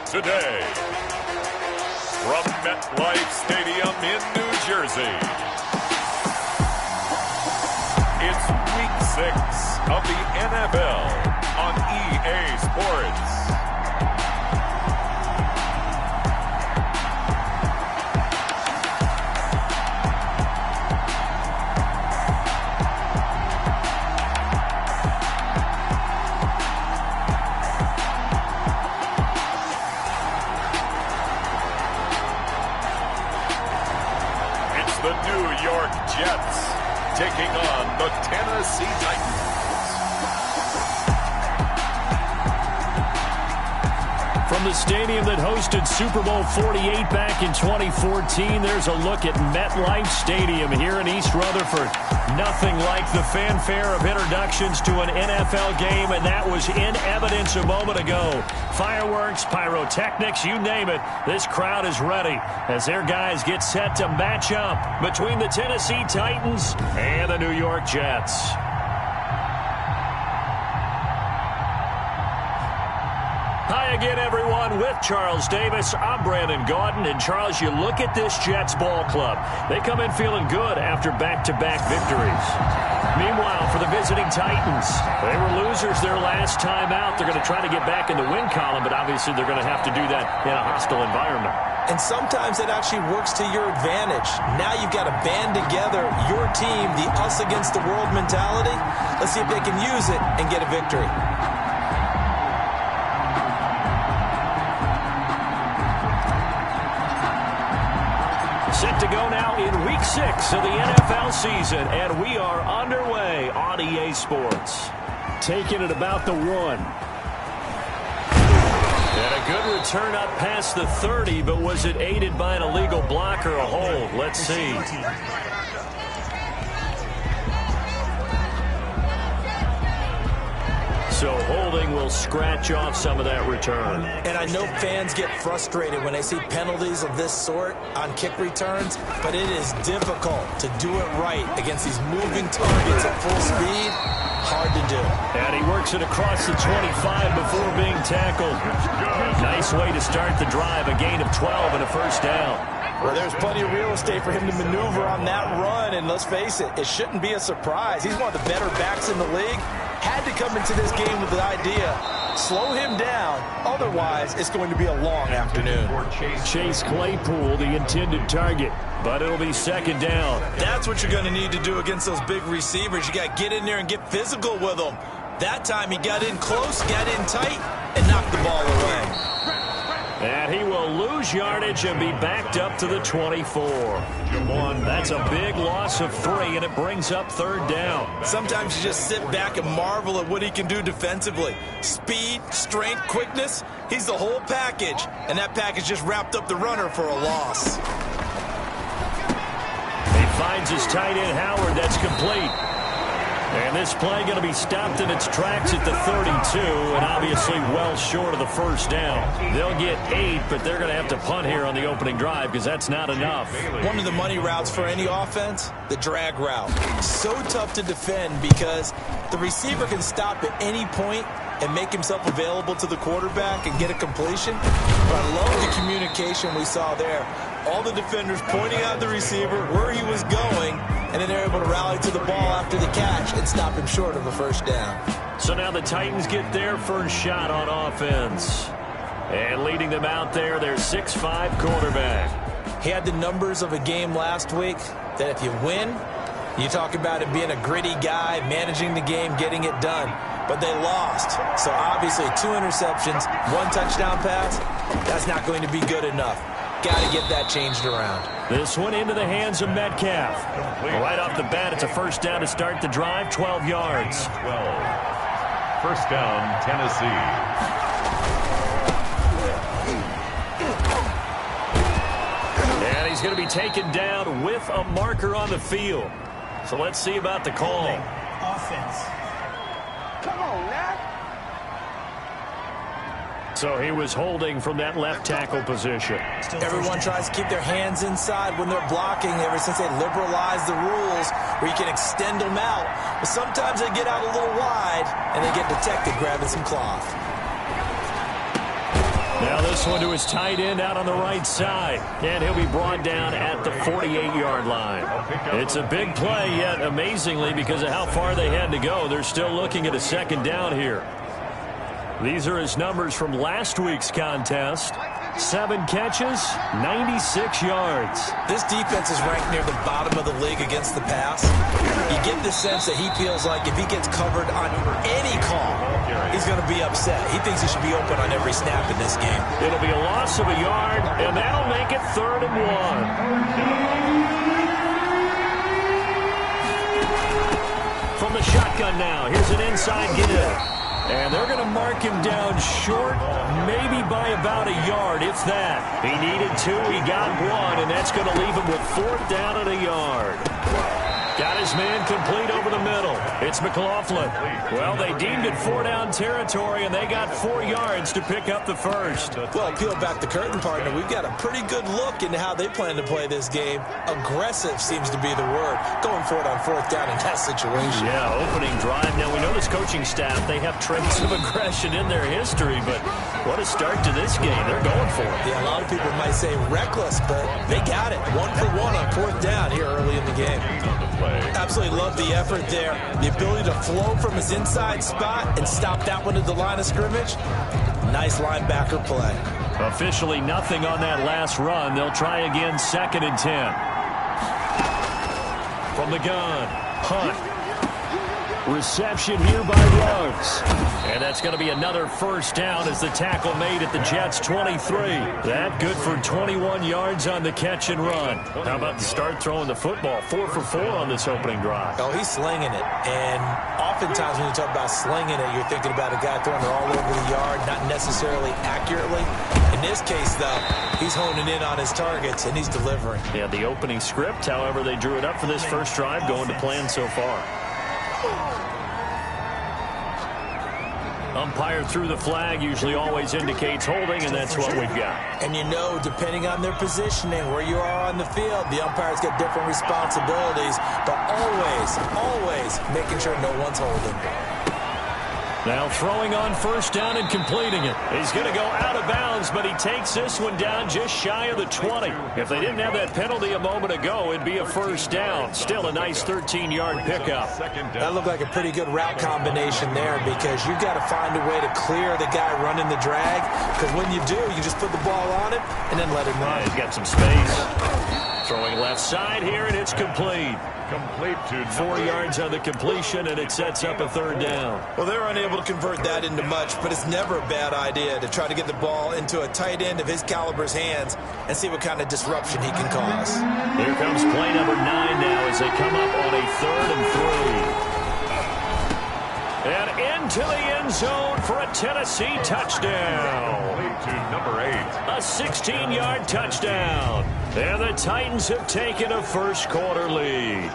today. From MetLife Stadium in New Jersey, it's Week 6 of the NFL on EA Sports. The New York Jets taking on the Tennessee Titans. From the stadium that hosted Super Bowl 48 back in 2014, there's a look at MetLife Stadium here in East Rutherford. Nothing like the fanfare of introductions to an NFL game, and that was in evidence a moment ago. Fireworks, pyrotechnics, you name it. This crowd is ready as their guys get set to match up between the Tennessee Titans and the New York Jets. Hi again, everyone. With Charles Davis, I'm Brandon Gaudin. And, Charles, you look at this Jets ball club. They come in feeling good after back-to-back victories. Meanwhile, for the visiting Titans, they were losers their last time out. They're going to try to get back in the win column, but obviously they're going to have to do that in a hostile environment. And sometimes it actually works to your advantage. Now you've got to band together your team, the us against the world mentality. Let's see if they can use it and get a victory. Set to go now in Week 6 of the NFL season, and we are underway on EA Sports. Taking it about the 1. And a good return up past the 30, but was it aided by an illegal block or a hold? Let's see. So holding will scratch off some of that return. And I know fans get frustrated when they see penalties of this sort on kick returns, but it is difficult to do it right against these moving targets at full speed. Hard to do. And he works it across the 25 before being tackled. Nice way to start the drive, a gain of 12 and a first down. Well, there's plenty of real estate for him to maneuver on that run, and let's face it, it shouldn't be a surprise. He's one of the better backs in the league. Had to come into this game with the idea, slow him down, otherwise it's going to be a long afternoon. Chase Claypool, the intended target, but it'll be second down. That's what you're going to need to do against those big receivers. You got to get in there and get physical with them. That time he got in close, got in tight, and knocked the ball away. And he will lose yardage and be backed up to the 24. That's a big loss of 3, and it brings up third down. Sometimes you just sit back and marvel at what he can do defensively. Speed, strength, quickness, he's the whole package. And that package just wrapped up the runner for a loss. He finds his tight end, Howard. That's complete. And this play going to be stopped in its tracks at the 32, and obviously well short of the first down. They'll get 8, but they're going to have to punt here on the opening drive because that's not enough. One of the money routes for any offense, the drag route. So tough to defend because the receiver can stop at any point and make himself available to the quarterback and get a completion. But I love the communication we saw there. All the defenders pointing out the receiver, where he was going, and then they're able to rally to the ball after the catch and stop him short of a first down. So now the Titans get their first shot on offense. And leading them out there, their 6'5" quarterback. He had the numbers of a game last week that if you win, you talk about it being a gritty guy, managing the game, getting it done. But they lost. So obviously 2 interceptions, 1 touchdown pass, that's not going to be good enough. Got to get that changed around. This one into the hands of Metcalf. Right off the bat, it's a first down to start the drive, 12 yards. 12. First down, Tennessee. And he's going to be taken down with a marker on the field. So let's see about the call. Offense. Come on, now. So he was holding from that left tackle position. Everyone tries to keep their hands inside when they're blocking ever since they liberalized the rules where you can extend them out. But sometimes they get out a little wide and they get detected grabbing some cloth. Now this one to his tight end out on the right side. And he'll be brought down at the 48-yard line. It's a big play, yet amazingly, because of how far they had to go, they're still looking at a second down here. These are his numbers from last week's contest. 7 catches, 96 yards. This defense is ranked near the bottom of the league against the pass. You get the sense that he feels like if he gets covered on any call, he's going to be upset. He thinks he should be open on every snap in this game. It'll be a loss of a yard, and that'll make it 3rd and 1. From the shotgun now, here's an inside give. And they're going to mark him down short, maybe by about a yard, if that. He needed 2, he got 1, and that's going to leave him with 4th down and a yard. Got his man complete over the middle. It's McLaughlin. Well, they deemed it 4-down territory, and they got 4 yards to pick up the first. Well, peel back the curtain, partner. We've got a pretty good look into how they plan to play this game. Aggressive seems to be the word. Going for it on 4th down in that situation. Yeah, opening drive. Now, we know this coaching staff, they have traits of aggression in their history, but what a start to this game. They're going for it. Yeah, a lot of people might say reckless, but they got it. 1 for 1 on 4th down here early in the game. Absolutely love the effort there. The ability to flow from his inside spot and stop that one at the line of scrimmage. Nice linebacker play. Officially nothing on that last run. They'll try again, 2nd and 10. From the gun, Hunt. Reception here by Ruggs. And that's going to be another first down as the tackle made at the Jets' 23. That good for 21 yards on the catch and run. How about to start throwing the football? 4 for 4 on this opening drive. Oh, he's slinging it. And oftentimes when you talk about slinging it, you're thinking about a guy throwing it all over the yard, not necessarily accurately. In this case, though, he's honing in on his targets, and he's delivering. Yeah, the opening script, however, they drew it up for this first drive, going to plan so far. Umpire threw the flag, usually always indicates holding, and that's what we've got. And you know, depending on their positioning, where you are on the field, the umpire's got different responsibilities, but always making sure no one's holding. Now throwing on first down and completing it. He's going to go out of bounds, but he takes this one down just shy of the 20. If they didn't have that penalty a moment ago, it'd be a first down. Still a nice 13-yard pickup. That looked like a pretty good route combination there because you've got to find a way to clear the guy running the drag, because when you do, you just put the ball on him and then let him run. He's got some space. Throwing left side here, and it's complete. Complete to 4 yards on the completion, and it sets up a 3rd down. Well, they're unable to convert that into much, but it's never a bad idea to try to get the ball into a tight end of his caliber's hands and see what kind of disruption he can cause. Here comes play number 9 now as they come up on a 3rd and 3. And into the end zone for a Tennessee touchdown. to number 8. A 16-yard touchdown. And the Titans have taken a first-quarter lead.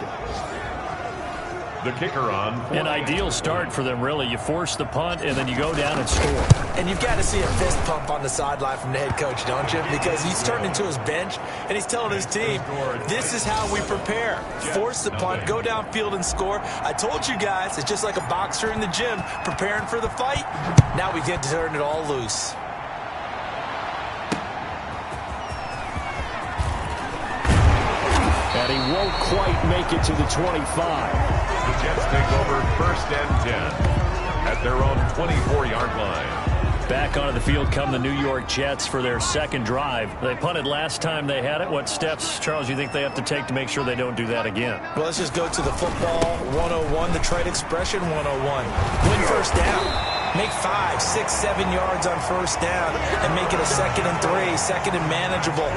The kicker on. An ideal start for them, really. You force the punt, and then you go down and score. And you've got to see a fist pump on the sideline from the head coach, don't you? Because he's turning to his bench, and he's telling his team, this is how we prepare. Force the punt, go downfield and score. I told you guys, it's just like a boxer in the gym preparing for the fight. Now we get to turn it all loose. And he won't quite make it to the 25. The Jets take over 1st and 10 at their own 24-yard line. Back onto the field come the New York Jets for their second drive. They punted last time they had it. What steps, Charles, you think they have to take to make sure they don't do that again? Well, let's just go to the football 101, the trade expression 101. Win first down. Make 5, 6, 7 yards on first down and make it a 2nd and 3, 2nd and manageable.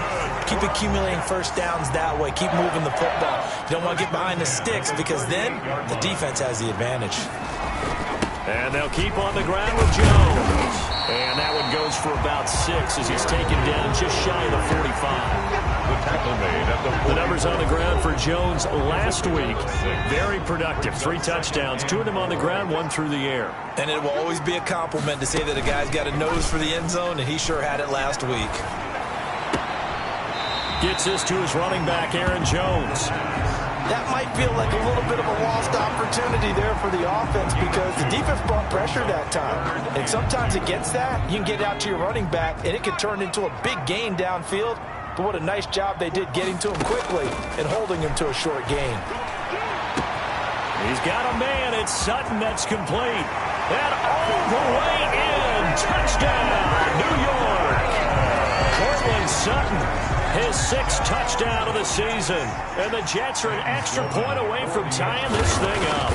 Keep accumulating first downs that way. Keep moving the football. You don't want to get behind the sticks because then the defense has the advantage. And they'll keep on the ground with Jones. And that one goes for about 6 as he's taken down just shy of the 45. The tackle made at the 40. The numbers on the ground for Jones last week. Very productive. 3 touchdowns, 2 of them on the ground, 1 through the air. And it will always be a compliment to say that a guy's got a nose for the end zone, and he sure had it last week. Gets this to his running back, Aaron Jones. That might feel like a little bit of a lost opportunity there for the offense because the defense brought pressure that time. And sometimes against that, you can get out to your running back, and it can turn into a big gain downfield. But what a nice job they did getting to him quickly and holding him to a short gain. He's got a man. It's Sutton that's complete. And all the way in. Touchdown, New York. Cortland Sutton, his 6th touchdown of the season. And the Jets are an extra point away from tying this thing up.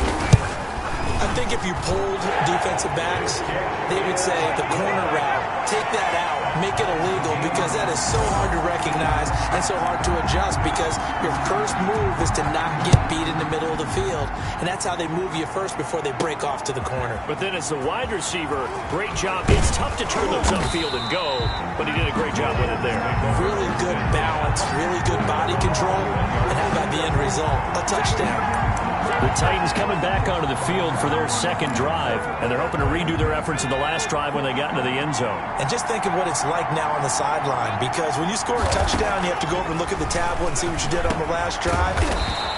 I think if you polled defensive backs, they would say the corner route, take that out, make it illegal, because that is so hard to recognize and so hard to adjust because your first move is to not get beat in the middle of the field. And that's how they move you first before they break off to the corner. But then as the wide receiver, great job. It's tough to turn those upfield and go, but he did a great job with it there. Really good balance, really good body control, and how about the end result? A touchdown. The Titans coming back onto the field for their 2nd drive, and they're hoping to redo their efforts in the last drive when they got into the end zone. And just think of what it's like now on the sideline, because when you score a touchdown, you have to go over and look at the tablet and see what you did on the last drive.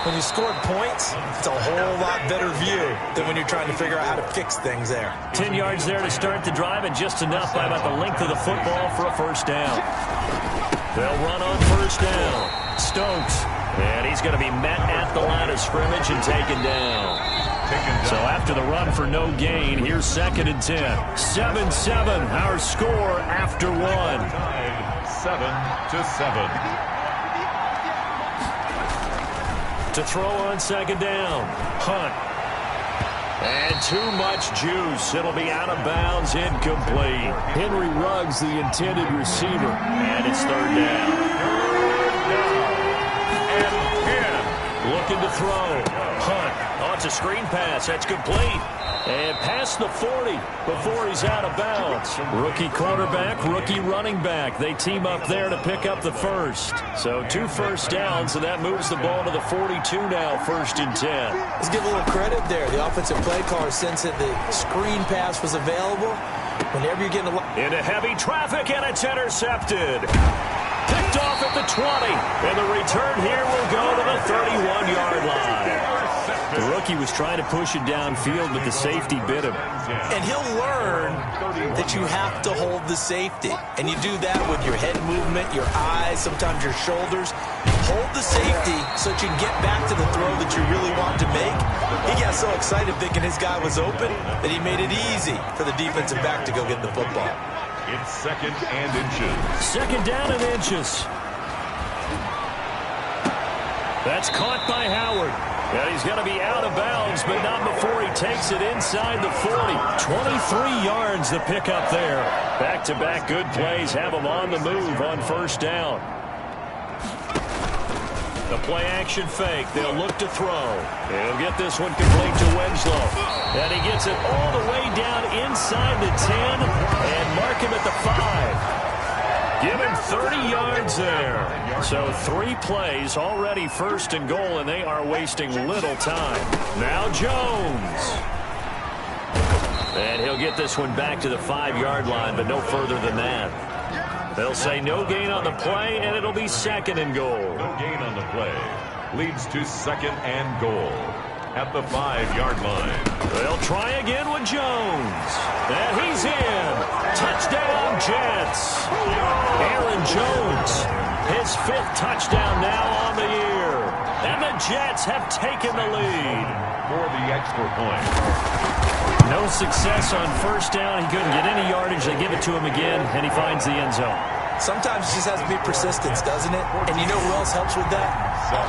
When you scored points, it's a whole lot better view than when you're trying to figure out how to fix things there. 10 yards there to start the drive, and just enough by about the length of the football for a first down. They'll run on first down. Stokes. And he's going to be met at the line of scrimmage and taken down. So after the run for no gain, here's 2nd and 10. 7-7, our score after 1. 7-7. To throw on 2nd down. Hunt. And too much juice. It'll be out of bounds, incomplete. Henry Ruggs, the intended receiver. And it's 3rd down. Looking to throw. Hunt. Oh, it's a screen pass. That's complete. And past the 40 before he's out of bounds. Rookie quarterback, rookie running back. They team up there to pick up the first. So 2 first downs, and that moves the ball to the 42 now, 1st and 10. Let's give a little credit there. The offensive play caller, since that the screen pass was available, whenever you're getting into heavy traffic, and it's intercepted. Picked off at the 20, and the return here will go to the 31-yard line. The rookie was trying to push it downfield, but the safety bit him. And he'll learn that you have to hold the safety. And you do that with your head movement, your eyes, sometimes your shoulders. Hold the safety so that you can get back to the throw that you really want to make. He got so excited thinking his guy was open that he made it easy for the defensive back to go get the football. It's 2nd and inches. 2nd down and inches. That's caught by Howard. And he's going to be out of bounds, but not before he takes it inside the 40. 23 yards the pickup there. Back-to-back good plays have him on the move on 1st down. The play-action fake. They'll look to throw. He'll get this one complete to Winslow. And he gets it all the way down inside the 10 and mark him at the 5. Give him 30 yards there. So 3 plays, already 1st and goal, and they are wasting little time. Now Jones. And he'll get this one back to the 5-yard line, but no further than that. They'll say no gain on the play, and it'll be 2nd and goal. No gain on the play. Leads to 2nd and goal at the 5-yard line. They'll try again with Jones. And he's in. Touchdown, Jets. Aaron Jones, his 5th touchdown now on the year. And the Jets have taken the lead. For the extra point. No success on 1st down. He couldn't get any yardage. They give it to him again, and he finds the end zone. Sometimes it just has to be persistence, doesn't it? And you know who else helps with that?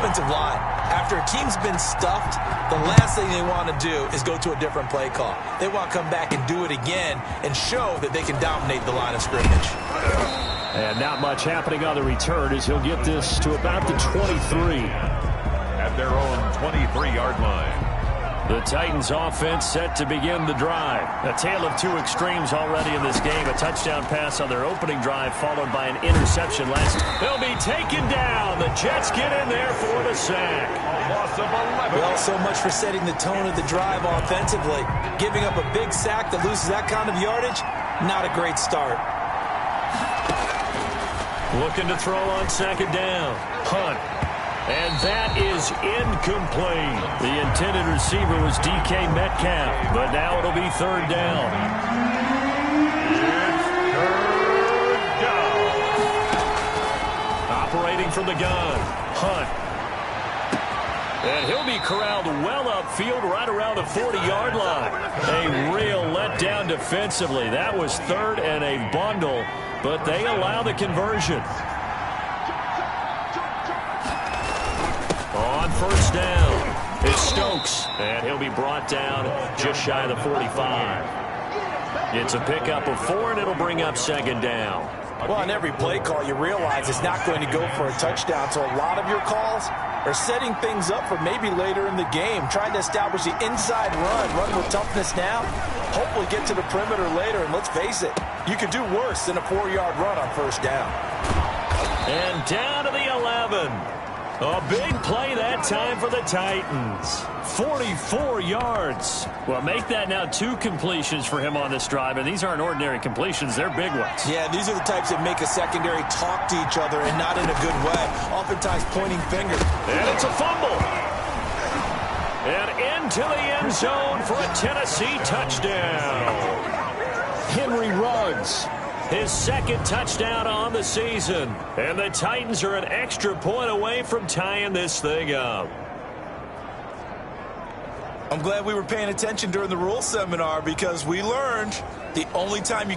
Offensive line. After a team's been stuffed, the last thing they want to do is go to a different play call. They want to come back and do it again and show that they can dominate the line of scrimmage. And not much happening on the return as he'll get this to about the 23. At their own 23-yard line. The Titans offense set to begin the drive. A tale of 2 extremes already in this game. A touchdown pass on their opening drive followed by an interception last. They'll be taken down. The Jets get in there for the sack. A loss of 11. Well, so much for setting the tone of the drive offensively. Giving up a big sack that loses that kind of yardage, not a great start. Looking to throw on 2nd down. Hunt. And that is incomplete. The intended receiver was DK Metcalf, but now it'll be third down. It's third down. Operating from the gun, Hunt. And he'll be corralled well upfield right around the 40-yard line. A real letdown defensively. That was third and a bundle, but they allow the conversion. On first down, it's Stokes, and he'll be brought down just shy of the 45. It's a pickup of 4, and it'll bring up second down. Well, on every play call, you realize it's not going to go for a touchdown, so a lot of your calls are setting things up for maybe later in the game, trying to establish the inside run with toughness now, hopefully get to the perimeter later, and let's face it, you could do worse than a 4-yard run on first down. And down to the 11. A big play that time for the Titans. 44 yards. Well, make that now 2 completions for him on this drive, and these aren't ordinary completions. They're big ones. Yeah, these are the types that make a secondary talk to each other and not in a good way, oftentimes pointing fingers. And it's a fumble. And into the end zone for a Tennessee touchdown. Henry Ruggs. His second touchdown on the season. And the Titans are an extra point away from tying this thing up. I'm glad we were paying attention during the rules seminar because we learned the only time you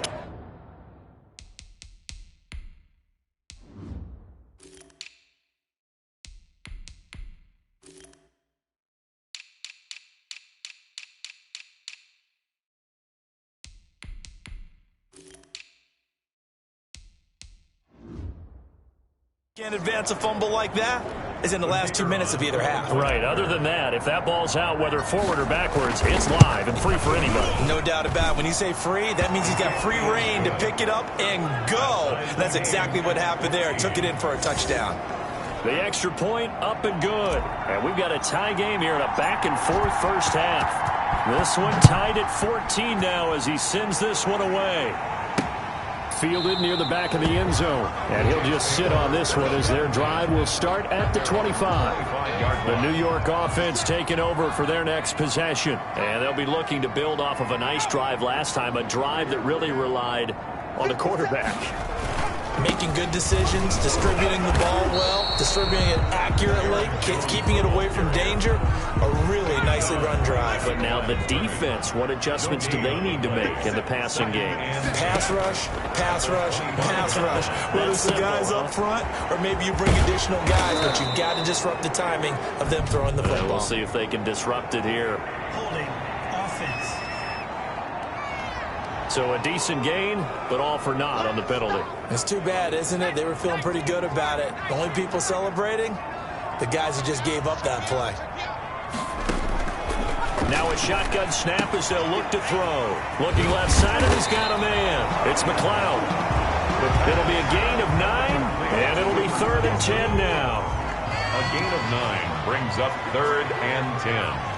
can't advance a fumble like that is in the last 2 minutes of either half. Right. Other than that, if that ball's out, whether forward or backwards, it's live and free for anybody. No doubt about it. When you say free, that means he's got free reign to pick it up and go. That's exactly what happened there. Took it in for a touchdown. The extra point up and good. And we've got a tie game here in a back-and-forth first half. This one tied at 14 now as he sends this one away. Fielded near the back of the end zone. And he'll just sit on this one as their drive will start at the 25. The New York offense taking over for their next possession. And they'll be looking to build off of a nice drive last time, a drive that really relied on the quarterback. Making good decisions, distributing the ball well, distributing it accurately, keeping it away from danger. A really nicely run drive. But now the defense, what adjustments do they need to make in the passing game? Pass rush, pass rush, pass rush. Whether it's the guys up front or maybe you bring additional guys, but you've got to disrupt the timing of them throwing the football. We'll see if they can disrupt it here. Holding offense. So a decent gain, but all for naught on the penalty. It's too bad, isn't it? They were feeling pretty good about it. The only people celebrating, the guys who just gave up that play. Now a shotgun snap as they'll look to throw. Looking left side, and he's got a man. It's McLeod. It'll be a gain of 9, and it'll be 3rd and 10 now. A gain of 9 brings up 3rd and 10.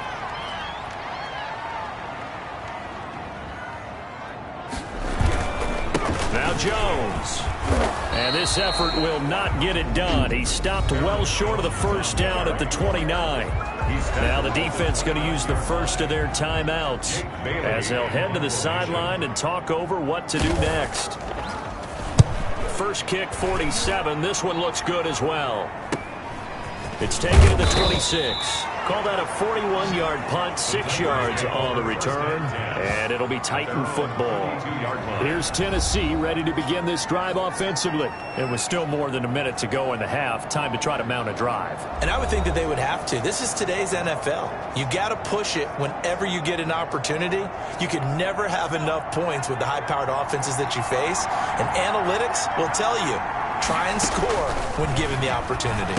Now Jones. And this effort will not get it done. He stopped well short of the first down at the 29. Now the defense going to use the first of their timeouts as they'll head to the sideline and talk over what to do next. First kick, 47. This one looks good as well. It's taken to the 26. Call that a 41-yard punt, 6 yards on the return, and it'll be Titan football. Here's Tennessee ready to begin this drive offensively. It was still more than a minute to go in the half. Time to try to mount a drive. And I would think that they would have to. This is today's NFL. You got to push it whenever you get an opportunity. You can never have enough points with the high-powered offenses that you face. And analytics will tell you, try and score when given the opportunity.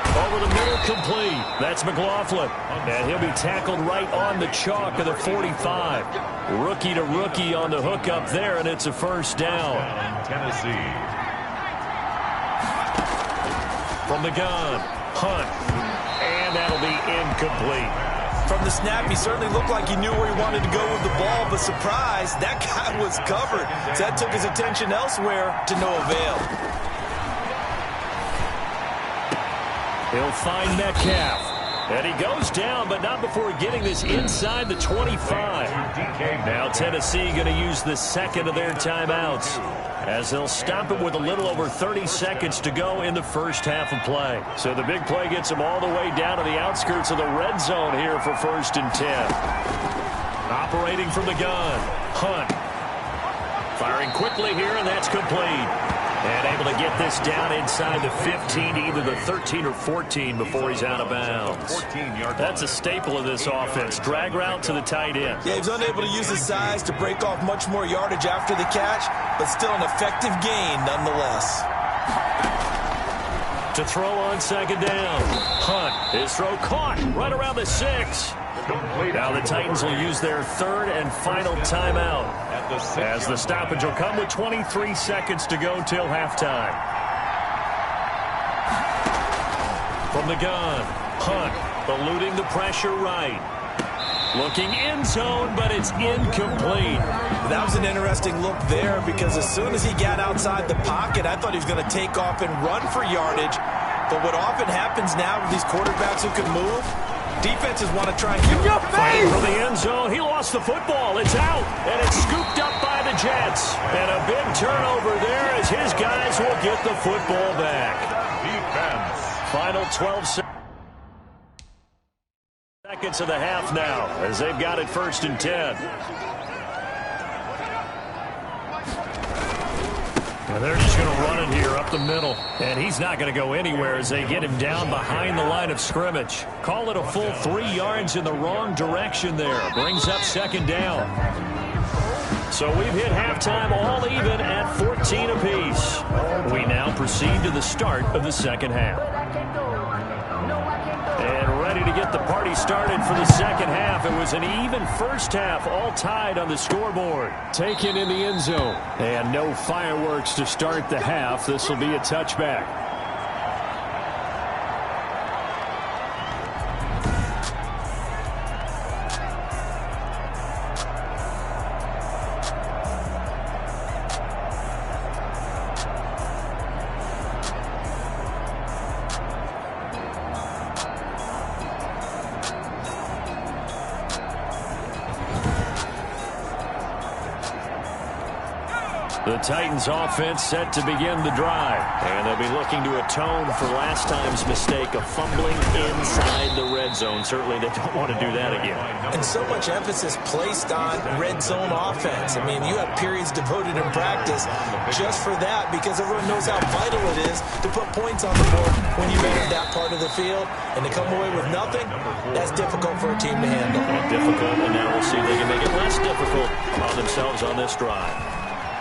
Over the middle, complete. That's McLaughlin. And he'll be tackled right on the chalk of the 45. Rookie to rookie on the hook up there, and it's a first down. Tennessee. From the gun, Hunt. And that'll be incomplete. From the snap, he certainly looked like he knew where he wanted to go with the ball, but surprise, that guy was covered. So that took his attention elsewhere to no avail. He'll find Metcalf. And he goes down, but not before getting this inside the 25. Now Tennessee going to use the second of their timeouts, as they'll stop it with a little over 30 seconds to go in the first half of play. So the big play gets them all the way down to the outskirts of the red zone here for 1st and 10. Operating from the gun, Hunt. Firing quickly here, and that's complete. And able to get this down inside the 15 to either the 13 or 14 before he's out of bounds. That's a staple of this offense. Drag route to the tight end. Yeah, he's unable to use his size to break off much more yardage after the catch, but still an effective gain nonetheless. To throw on 2nd down. Hunt. His throw caught right around the 6. Now the Titans will use their 3rd and final timeout, as the stoppage will come with 23 seconds to go till halftime. From the gun, Hunt eluding the pressure right. Looking end zone, but it's incomplete. That was an interesting look there, because as soon as he got outside the pocket, I thought he was going to take off and run for yardage. But what often happens now with these quarterbacks who can move, defenses want to try and keep your face from the end zone. He lost the football. It's out, and it's scooped up by the Jets. And a big turnover there, as his guys will get the football back. Defense. Final 12 seconds of the half now, as they've got it 1st and 10. And they're just going to run it here up the middle. And he's not going to go anywhere as they get him down behind the line of scrimmage. Call it a full 3 yards in the wrong direction there. Brings up 2nd down. So we've hit halftime all even at 14 apiece. We now proceed to the start of the 2nd half. And ready to get the party started for the 2nd half. It was an even first half, all tied on the scoreboard. Taken in the end zone. And no fireworks to start the half. This will be a touchback. The Titans offense set to begin the drive. And they'll be looking to atone for last time's mistake of fumbling inside the red zone. Certainly they don't want to do that again. And so much emphasis placed on red zone offense. I mean, you have periods devoted in practice just for that, because everyone knows how vital it is to put points on the board when you enter that part of the field. And to come away with nothing, that's difficult for a team to handle. Difficult, and now we'll see if they can make it less difficult on themselves on this drive.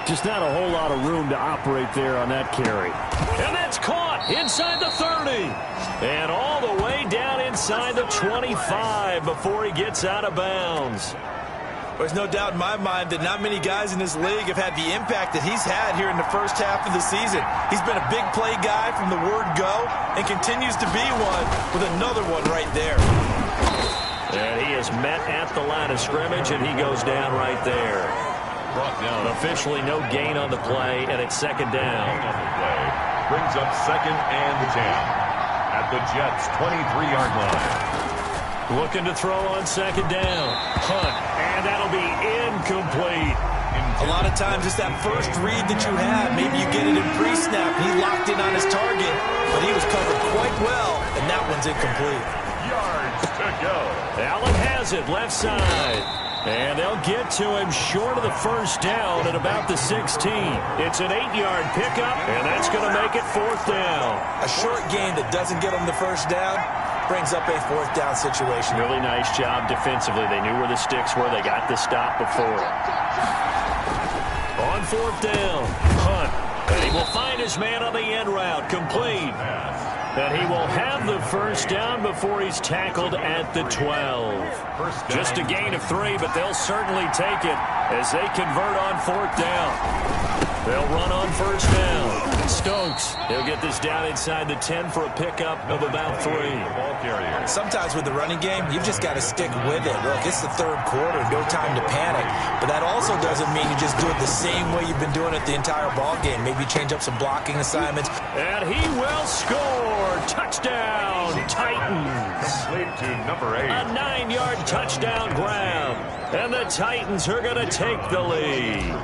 Just not a whole lot of room to operate there on that carry. And that's caught inside the 30. And all the way down inside the 25 before he gets out of bounds. There's no doubt in my mind that not many guys in this league have had the impact that he's had here in the first half of the season. He's been a big play guy from the word go and continues to be one with another one right there. And he is met at the line of scrimmage, and he goes down right there. Officially no gain on the play, and it's 2nd down. Brings up 2nd and 10 at the Jets' 23-yard line. Looking to throw on 2nd down. Hunt, and that'll be incomplete. A lot of times it's that first read that you have. Maybe you get it in pre-snap. He locked in on his target, but he was covered quite well, and that one's incomplete. Yards to go. Allen has it left side. And they'll get to him short of the first down at about the 16. It's an 8-yard pickup, and that's going to make it 4th down. A short gain that doesn't get them the first down brings up a 4th down situation. Really nice job defensively. They knew where the sticks were. They got the stop before. On 4th down, Hunt. And he will find his man on the end route. Complete. And he will have the first down before he's tackled at the 12. Just a gain of 3, but they'll certainly take it as they convert on 4th down. They'll run on 1st down. Stokes. He'll get this down inside the 10 for a pickup of about 3. Sometimes with the running game, you've just got to stick with it. Look, it's the third quarter, no time to panic. But that also doesn't mean you just do it the same way you've been doing it the entire ball game. Maybe change up some blocking assignments. And he will score. Touchdown, Titans. Complete to number 8. A 9-yard touchdown grab. And the Titans are going to take the lead.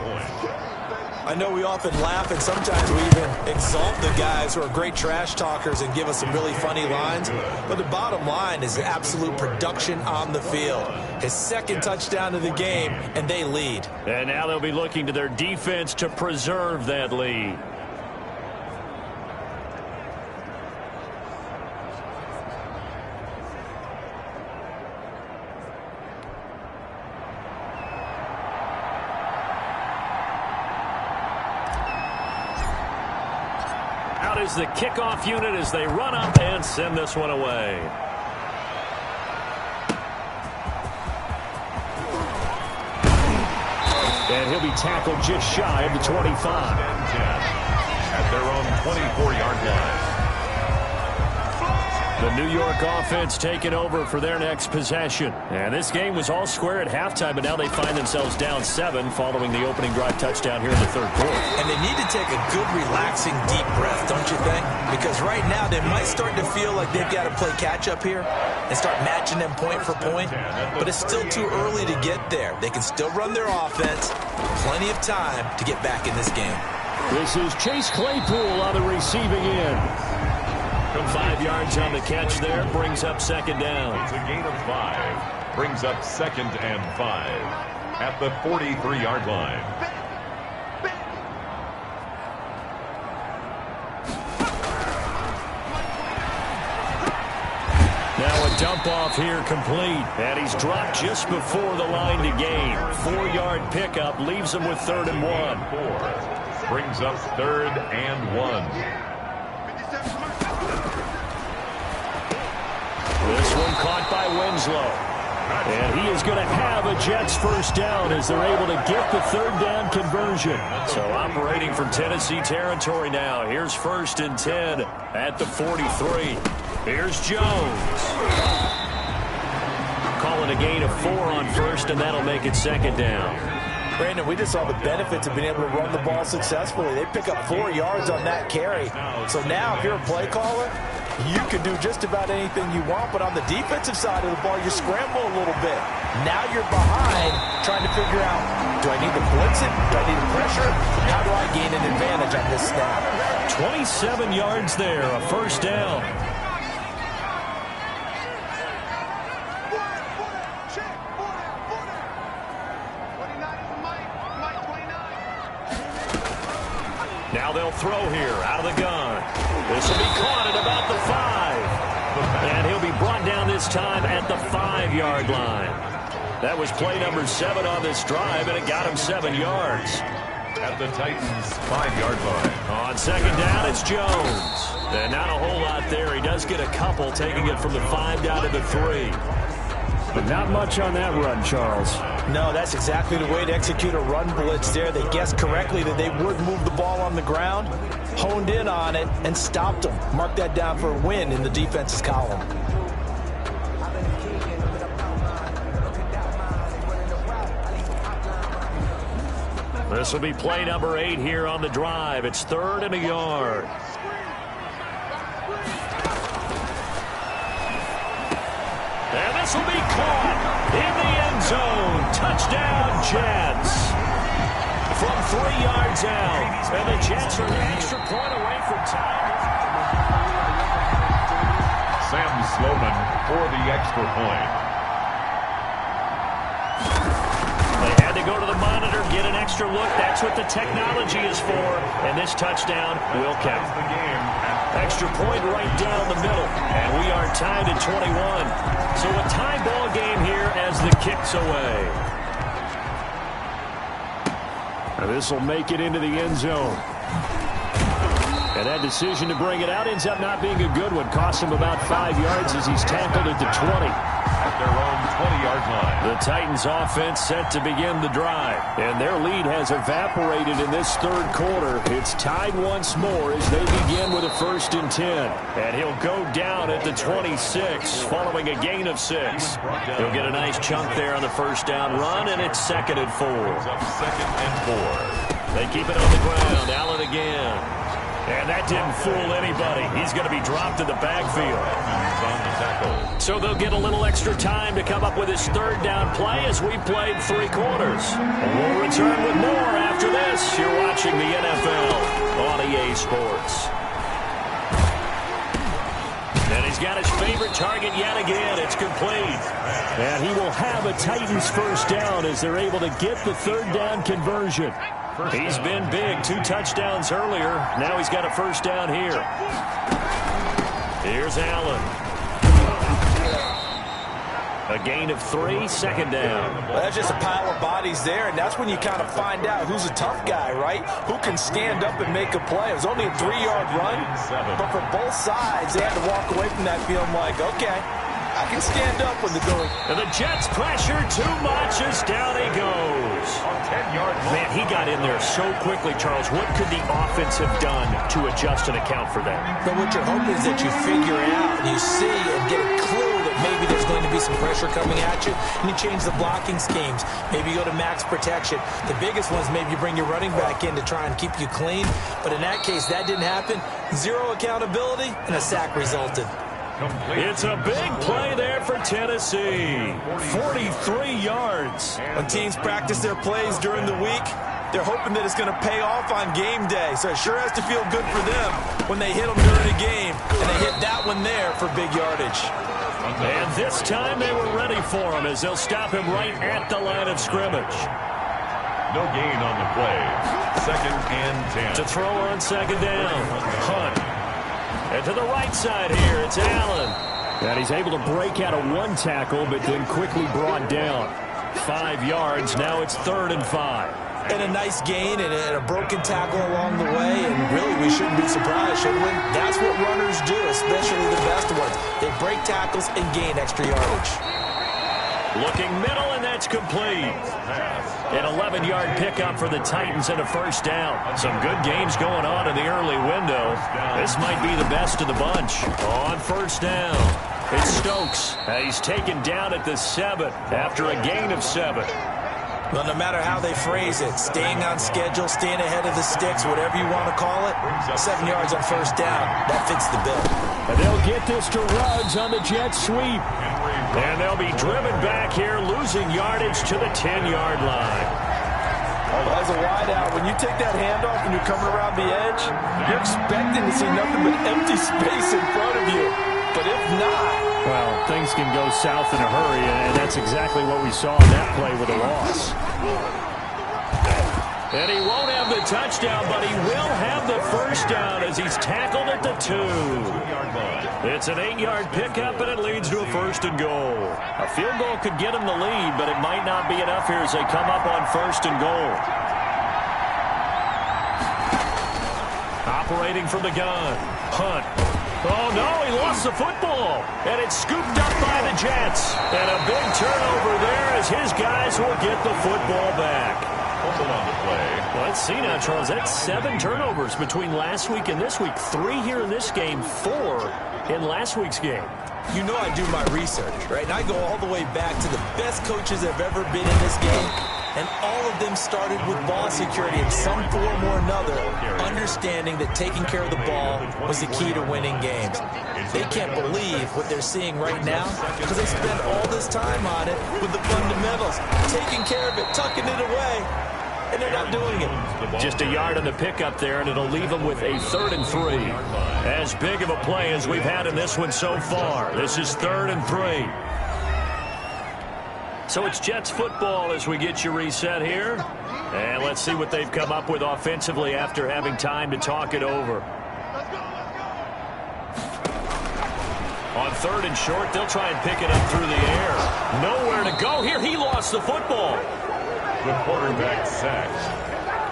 I know we often laugh and sometimes we even exalt the guys who are great trash talkers and give us some really funny lines. But the bottom line is the absolute production on the field. His second touchdown of the game, and they lead. And now they'll be looking to their defense to preserve that lead. Is the kickoff unit as they run up and send this one away. And he'll be tackled just shy of the 25. At their own 24-yard line. The New York offense taking over for their next possession. And this game was all square at halftime, but now they find themselves down 7 following the opening drive touchdown here in the third quarter. And they need to take a good, relaxing, deep breath, don't you think? Because right now they might start to feel like they've got to play catch-up here and start matching them point for point. But it's still too early to get there. They can still run their offense. Plenty of time to get back in this game. This is Chase Claypool on the receiving end. 5 yards on the catch there, brings up second down. It's a gain of 5. Brings up 2nd and 5 at the 43-yard line. Now a dump off here complete. And he's dropped just before the line to gain. 4-yard pickup leaves him with 3rd and 1. Brings up 3rd and 1. This one caught by Winslow. And he is going to have a Jets first down as they're able to get the 3rd down conversion. So operating from Tennessee territory now. Here's 1st and 10 at the 43. Here's Jones. Calling a gain of 4 on 1st, and that'll make it 2nd down. Brandon, we just saw the benefits of being able to run the ball successfully. They pick up 4 yards on that carry. So now if you're a play caller, you can do just about anything you want, but on the defensive side of the ball, you scramble a little bit. Now you're behind trying to figure out, do I need to blitz it? Do I need to pressure it? How do I gain an advantage on this snap? 27 yards there, a first down. Now they'll throw here out of the gun. This will be caught at about the 5. And he'll be brought down this time at the 5-yard line. That was play number 7 on this drive, and it got him 7 yards. At the Titans' 5-yard line. On second down, it's Jones. And not a whole lot there. He does get a couple, taking it from the 5 down to the 3. But not much on that run, Charles. No, that's exactly the way to execute a run blitz there. They guessed correctly that they would move the ball on the ground, honed in on it, and stopped them. Mark that down for a win in the defense's column. This will be play number 8 here on the drive. It's 3rd and a yard. And this will be caught in the end zone. Touchdown, Jets. From 3 yards out. And the Jets are an extra point away from time. Sam Sloman for the extra point. They had to go to the monitor, get an extra look. That's what the technology is for. And this touchdown will count. The game. Extra point right down the middle. And we are tied at 21. So a tie ball game here as the kick's away. And this will make it into the end zone. And that decision to bring it out ends up not being a good one. Costs him about 5 yards as he's tackled at the 20. at their own 20-yard line. The Titans offense set to begin the drive, and their lead has evaporated in this third quarter. It's tied once more as they begin with a 1st and 10. And he'll go down at the 26 following a gain of 6. He'll get a nice chunk there on the first down run, and it's 2nd and 4. Second and 4. They keep it on the ground. Allen again. And that didn't fool anybody. He's going to be dropped in the backfield. So they'll get a little extra time to come up with his 3rd down play as we played 3 quarters. We'll return with more after this. You're watching the NFL on EA Sports. And he's got his favorite target yet again. It's complete. And he will have a Titans 1st down as they're able to get the 3rd down conversion. He's been big, 2 touchdowns earlier. Now he's got a 1st down here. Here's Allen. A gain of 3, 2nd down. Well, that's just a pile of bodies there, and that's when you kind of find out who's a tough guy, right? Who can stand up and make a play. It was only a 3-yard run, but for both sides, they had to walk away from that feeling like, okay, I can stand up when they're going. And the Jets pressure too much as down he goes. 10-yard line. Man, he got in there so quickly, Charles. What could the offense have done to adjust and account for that? But what you're hoping is that you figure out and you see and get a clue that maybe there's going to be some pressure coming at you, and you change the blocking schemes. Maybe you go to max protection. The biggest one is maybe you bring your running back in to try and keep you clean. But in that case, that didn't happen. 0 accountability, and a sack resulted. It's a big play there for Tennessee. 43 yards. When teams practice their plays during the week, they're hoping that it's going to pay off on game day. So it sure has to feel good for them when they hit them during a game. And they hit that one there for big yardage. And this time they were ready for him as they'll stop him right at the line of scrimmage. No gain on the play. 2nd and 10. To throw on 2nd down. Hunt. And to the right side here, it's Allen. And he's able to break out of 1 tackle, but then quickly brought down. 5 yards, now it's 3rd and 5. And a nice gain and a broken tackle along the way, and really we shouldn't be surprised, should we? That's what runners do, especially the best ones. They break tackles and gain extra yardage. Looking middle, and that's complete. An 11-yard pickup for the Titans and a 1st down. Some good games going on in the early window. This might be the best of the bunch. On 1st down, it's Stokes. He's taken down at the 7 after a gain of 7. Well, no matter how they phrase it, staying on schedule, staying ahead of the sticks, whatever you want to call it, 7 yards on 1st down, that fits the bill. And they'll get this to Ruggs on the jet sweep. And they'll be driven back here, losing yardage to the 10-yard line. Well, as a wideout, when you take that handoff and you're coming around the edge, you're expecting to see nothing but empty space in front of you. But if not... Well, things can go south in a hurry, and that's exactly what we saw in that play with a loss. And he won't have the touchdown, but he will have the 1st down as he's tackled at the 2. It's an 8-yard pickup, and it leads to a 1st and goal. A field goal could get him the lead, but it might not be enough here as they come up on 1st and goal. Operating from the gun. Hunt. Oh, no, he lost the football. And it's scooped up by the Jets. And a big turnover there as his guys will get the football back. On the play. Well, let's see now, Charles. That's 7 turnovers between last week and this week. 3 here in this game, 4 in last week's game. You know I do my research, right? And I go all the way back to the best coaches that have ever been in this game. And all of them started with ball security in some form or another, understanding that taking care of the ball was the key to winning games. They can't believe what they're seeing right now because they spend all this time on it with the fundamentals, taking care of it, tucking it away, and they're not doing it. Just a yard on the pickup there, and it'll leave them with a 3rd and 3. As big of a play as we've had in this one so far. This is 3rd and 3. So it's Jets football as we get you reset here. And let's see what they've come up with offensively after having time to talk it over. On 3rd and short, they'll try and pick it up through the air. Nowhere to go here. He lost the football. The quarterback sacked.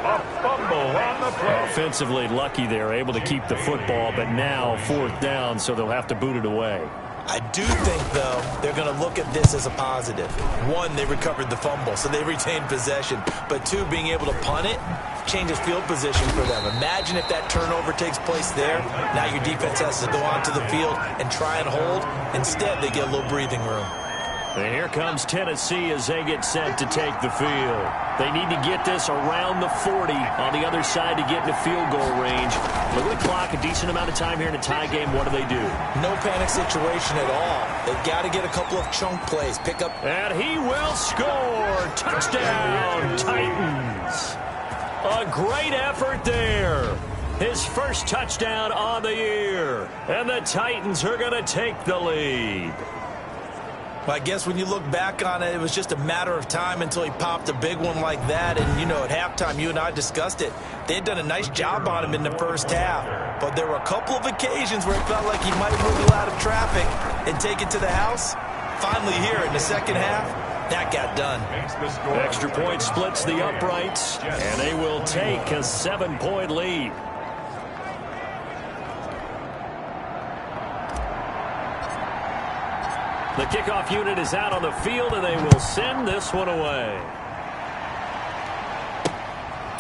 A fumble on the play. Offensively lucky they're able to keep the football, but now 4th down, so they'll have to boot it away. I do think, though, they're going to look at this as a positive. One, they recovered the fumble, so they retained possession. But two, being able to punt it changes field position for them. Imagine if that turnover takes place there. Now your defense has to go onto the field and try and hold. Instead, they get a little breathing room. And here comes Tennessee as they get set to take the field. They need to get this around the 40 on the other side to get into field goal range. Look at the clock, a decent amount of time here in a tie game. What do? No panic situation at all. They've got to get a couple of chunk plays. Pick up. And he will score. Touchdown, Titans. A great effort there. His first touchdown on the year. And the Titans are going to take the lead. Well, I guess when you look back on it, it was just a matter of time until he popped a big one like that. And, you know, at halftime, you and I discussed it. They had done a nice job on him in the first half. But there were a couple of occasions where it felt like he might wiggle out of traffic and take it to the house. Finally here in the second half, that got done. Extra point splits the uprights, and they will take a 7-point lead. The kickoff unit is out on the field, and they will send this one away.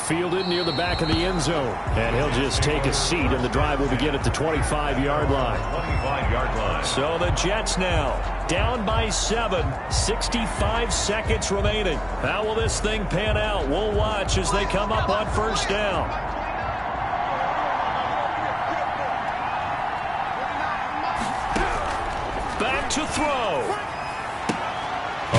Fielded near the back of the end zone. And he'll just take a seat, and the drive will begin at the 25-yard line. 25-yard line. So the Jets now down by 7, 65 seconds remaining. How will this thing pan out? We'll watch as they come up on first down. Back to throw.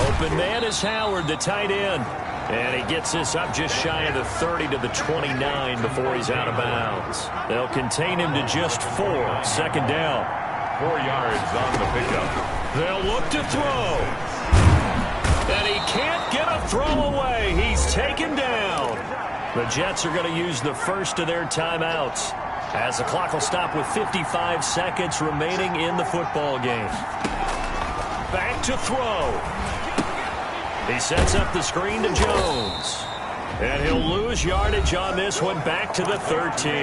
Open man is Howard, the tight end. And he gets this up just shy of the 30 to the 29 before he's out of bounds. They'll contain him to just 4. Second down. 4 yards on the pickup. They'll look to throw. And he can't get a throw away. He's taken down. The Jets are going to use the first of their timeouts, as the clock will stop with 55 seconds remaining in the football game. Back to throw. He sets up the screen to Jones. And he'll lose yardage on this one, back to the 13.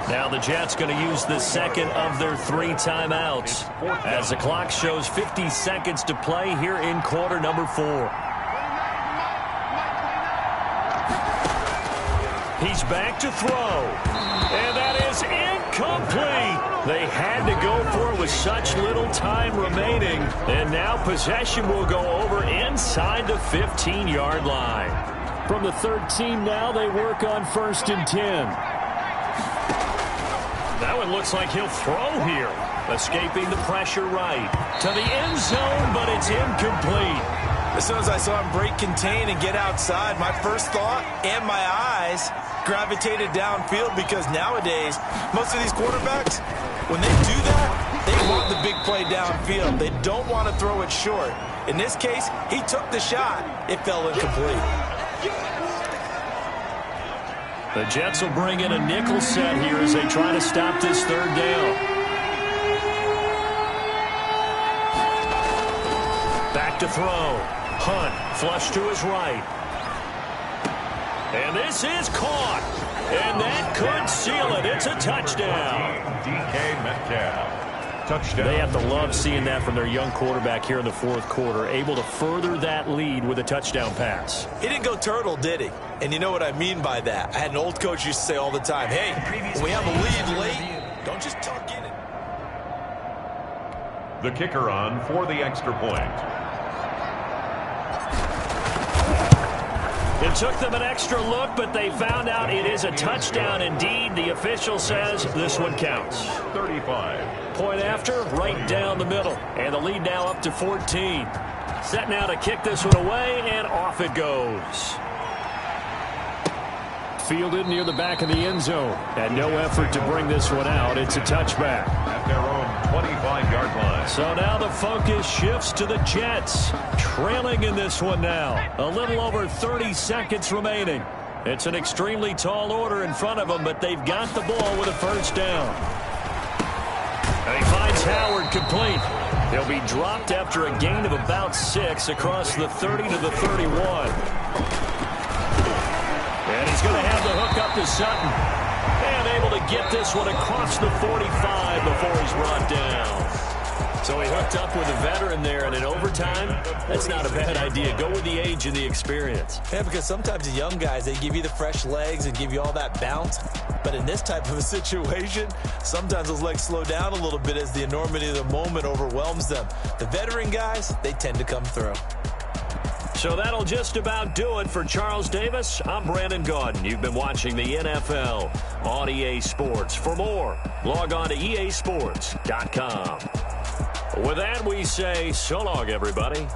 Now the Jets going to use the second of their 3 timeouts, as the clock shows 50 seconds to play here in quarter number 4. He's back to throw. And that is incomplete. They had to go for it with such little time remaining. And now possession will go over inside the 15-yard line. From the 13 now, they work on first and 10. That one looks like he'll throw here. Escaping the pressure right to the end zone, but it's incomplete. As soon as I saw him break contain and get outside, my first thought and my eyes gravitated downfield, because nowadays, most of these quarterbacks, when they do that, they want the big play downfield. They don't want to throw it short. In this case, he took the shot. It fell incomplete. The Jets will bring in a nickel set here as they try to stop this third down. Back to throw. Hunt, flush to his right. And this is caught. And that could seal it. It's a touchdown. DK Metcalf. Touchdown. They have to love seeing that from their young quarterback here in the fourth quarter, able to further that lead with a touchdown pass. He didn't go turtle, did he? And you know what I mean by that. I had an old coach used to say all the time, hey, when we have a lead late, don't just tuck in it. The kicker on for the extra point. It took them an extra look, but they found out it is a touchdown indeed. The official says this one counts. 35. Point after, right down the middle. And the lead now up to 14. Set now to kick this one away, and off it goes. Fielded near the back of the end zone. And no effort to bring this one out. It's a touchback. At their own 25-yard line. So now the focus shifts to the Jets. Trailing in this one now. A little over 30 seconds remaining. It's an extremely tall order in front of them, but they've got the ball with a first down. And he finds Howard complete. He'll be dropped after a gain of about 6 across the 30 to the 31. And he's going to have the hook up to Sutton. And able to get this one across the 45 before he's brought down. So he hooked up with a veteran there, and in overtime, that's not a bad idea. Go with the age and the experience. Yeah, because sometimes the young guys, they give you the fresh legs and give you all that bounce. But in this type of a situation, sometimes those legs slow down a little bit as the enormity of the moment overwhelms them. The veteran guys, they tend to come through. So that'll just about do it for Charles Davis. I'm Brandon Gaudin. You've been watching the NFL on EA Sports. For more, log on to easports.com. With that, we say so long, everybody.